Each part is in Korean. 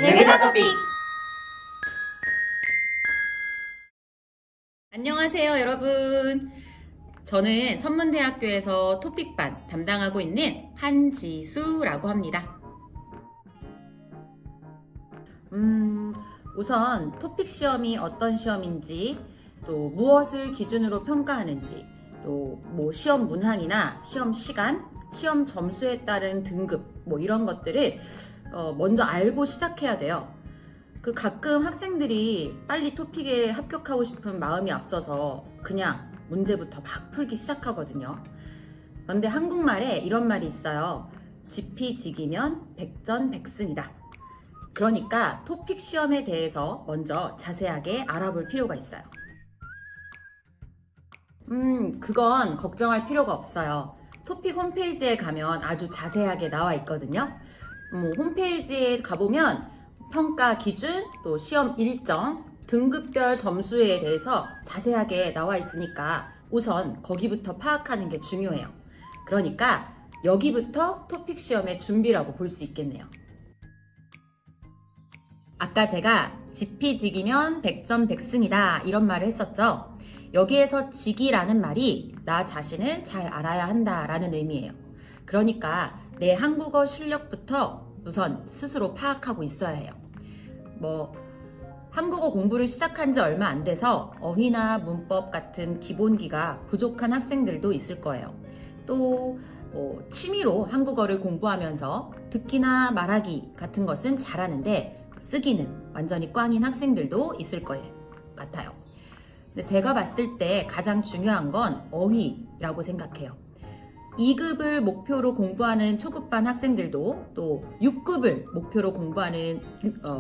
내외다 토픽! 안녕하세요, 여러분. 저는 선문대학교에서 토픽반 담당하고 있는 한지수라고 합니다. 우선 토픽 시험이 어떤 시험인지, 또 무엇을 기준으로 평가하는지, 또 뭐 시험 문항이나 시험 시간, 시험 점수에 따른 등급, 뭐 이런 것들을 먼저 알고 시작해야 돼요. 가끔 학생들이 빨리 토픽에 합격하고 싶은 마음이 앞서서 그냥 문제부터 막 풀기 시작하거든요. 그런데 한국말에 이런 말이 있어요. 지피지기면 백전백승이다. 그러니까 토픽 시험에 대해서 먼저 자세하게 알아볼 필요가 있어요. 그건 걱정할 필요가 없어요. 토픽 홈페이지에 가면 아주 자세하게 나와 있거든요. 홈페이지에 가보면 평가 기준, 또 시험 일정, 등급별 점수에 대해서 자세하게 나와 있으니까 우선 거기부터 파악하는 게 중요해요. 그러니까 여기부터 토픽 시험의 준비라고 볼 수 있겠네요. 아까 제가 지피지기면 백전백승이다 이런 말을 했었죠. 여기에서 지기라는 말이 나 자신을 잘 알아야 한다라는 의미예요. 그러니까 내 한국어 실력부터 우선 스스로 파악하고 있어야 해요. 한국어 공부를 시작한 지 얼마 안 돼서 어휘나 문법 같은 기본기가 부족한 학생들도 있을 거예요. 또 취미로 한국어를 공부하면서 듣기나 말하기 같은 것은 잘하는데 쓰기는 완전히 꽝인 학생들도 있을 것 같아요. 근데 제가 봤을 때 가장 중요한 건 어휘라고 생각해요. 2급을 목표로 공부하는 초급반 학생들도, 또 6급을 목표로 공부하는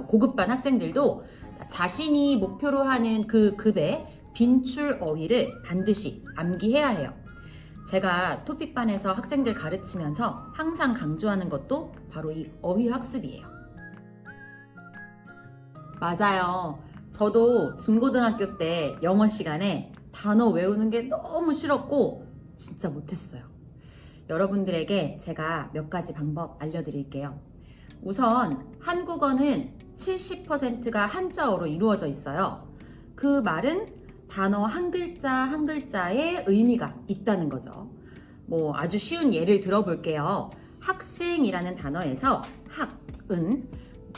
고급반 학생들도 자신이 목표로 하는 그 급의 빈출 어휘를 반드시 암기해야 해요. 제가 토픽반에서 학생들 가르치면서 항상 강조하는 것도 바로 이 어휘 학습이에요. 맞아요. 저도 중고등학교 때 영어 시간에 단어 외우는 게 너무 싫었고 진짜 못했어요. 여러분들에게 제가 몇 가지 방법 알려드릴게요. 우선 한국어는 70%가 한자어로 이루어져 있어요. 그 말은 단어 한 글자 한 글자에 의미가 있다는 거죠. 아주 쉬운 예를 들어볼게요. 학생이라는 단어에서 학은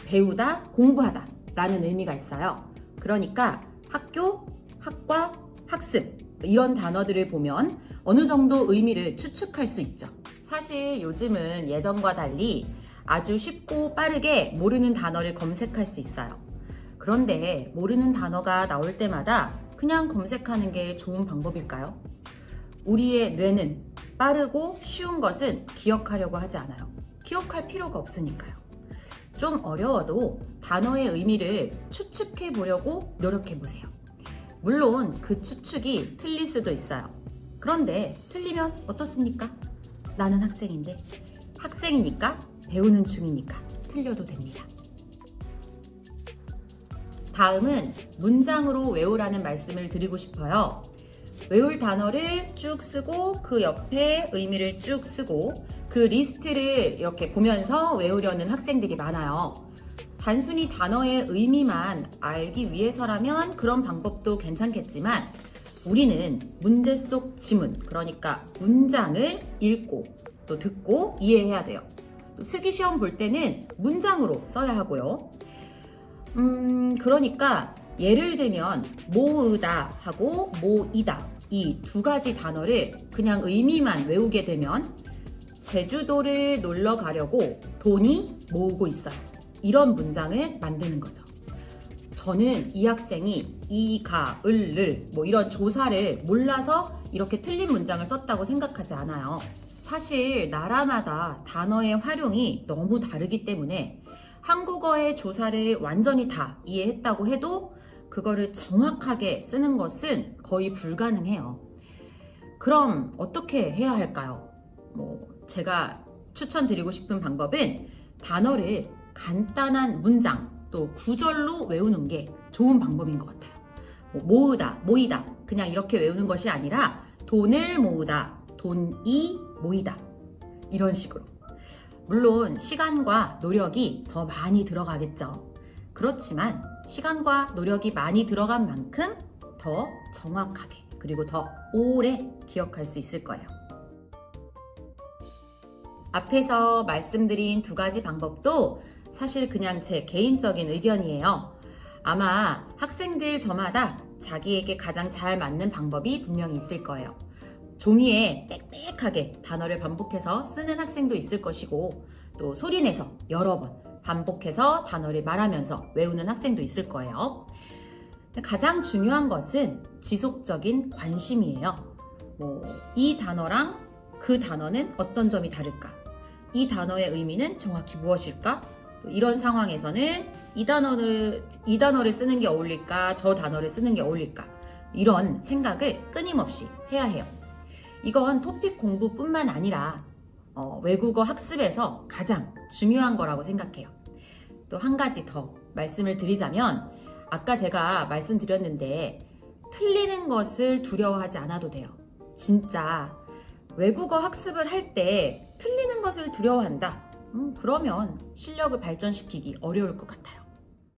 배우다, 공부하다 라는 의미가 있어요. 그러니까 학교, 학과, 학습 이런 단어들을 보면 어느 정도 의미를 추측할 수 있죠. 사실 요즘은 예전과 달리 아주 쉽고 빠르게 모르는 단어를 검색할 수 있어요. 그런데 모르는 단어가 나올 때마다 그냥 검색하는 게 좋은 방법일까요? 우리의 뇌는 빠르고 쉬운 것은 기억하려고 하지 않아요. 기억할 필요가 없으니까요. 좀 어려워도 단어의 의미를 추측해 보려고 노력해 보세요. 물론 그 추측이 틀릴 수도 있어요. 그런데 틀리면 어떻습니까? 나는 학생인데, 학생이니까 배우는 중이니까 틀려도 됩니다. 다음은 문장으로 외우라는 말씀을 드리고 싶어요. 외울 단어를 쭉 쓰고 그 옆에 의미를 쭉 쓰고 그 리스트를 이렇게 보면서 외우려는 학생들이 많아요. 단순히 단어의 의미만 알기 위해서라면 그런 방법도 괜찮겠지만 우리는 문제 속 지문, 그러니까 문장을 읽고 또 듣고 이해해야 돼요. 또 쓰기 시험 볼 때는 문장으로 써야 하고요. 그러니까 예를 들면 모으다 하고 모이다 이 두 가지 단어를 그냥 의미만 외우게 되면 제주도를 놀러 가려고 돈이 모으고 있어요. 이런 문장을 만드는 거죠. 저는 이 학생이 이, 가, 을, 를 이런 조사를 몰라서 이렇게 틀린 문장을 썼다고 생각하지 않아요. 사실 나라마다 단어의 활용이 너무 다르기 때문에 한국어의 조사를 완전히 다 이해했다고 해도 그거를 정확하게 쓰는 것은 거의 불가능해요. 그럼 어떻게 해야 할까요? 제가 추천드리고 싶은 방법은 단어를 간단한 문장 또 구절로 외우는 게 좋은 방법인 것 같아요. 모으다, 모이다 그냥 이렇게 외우는 것이 아니라 돈을 모으다, 돈이 모이다 이런 식으로. 물론 시간과 노력이 더 많이 들어가겠죠. 그렇지만 시간과 노력이 많이 들어간 만큼 더 정확하게 그리고 더 오래 기억할 수 있을 거예요. 앞에서 말씀드린 두 가지 방법도 사실 그냥 제 개인적인 의견이에요. 아마 학생들 저마다 자기에게 가장 잘 맞는 방법이 분명히 있을 거예요. 종이에 빽빽하게 단어를 반복해서 쓰는 학생도 있을 것이고 또 소리내서 여러 번 반복해서 단어를 말하면서 외우는 학생도 있을 거예요. 가장 중요한 것은 지속적인 관심이에요. 이 단어랑 그 단어는 어떤 점이 다를까? 이 단어의 의미는 정확히 무엇일까? 이런 상황에서는 이 단어를 쓰는 게 어울릴까? 저 단어를 쓰는 게 어울릴까? 이런 생각을 끊임없이 해야 해요. 이건 토픽 공부뿐만 아니라 외국어 학습에서 가장 중요한 거라고 생각해요. 또 한 가지 더 말씀을 드리자면 아까 제가 말씀드렸는데 틀리는 것을 두려워하지 않아도 돼요. 진짜 외국어 학습을 할 때 틀리는 것을 두려워한다. 그러면 실력을 발전시키기 어려울 것 같아요.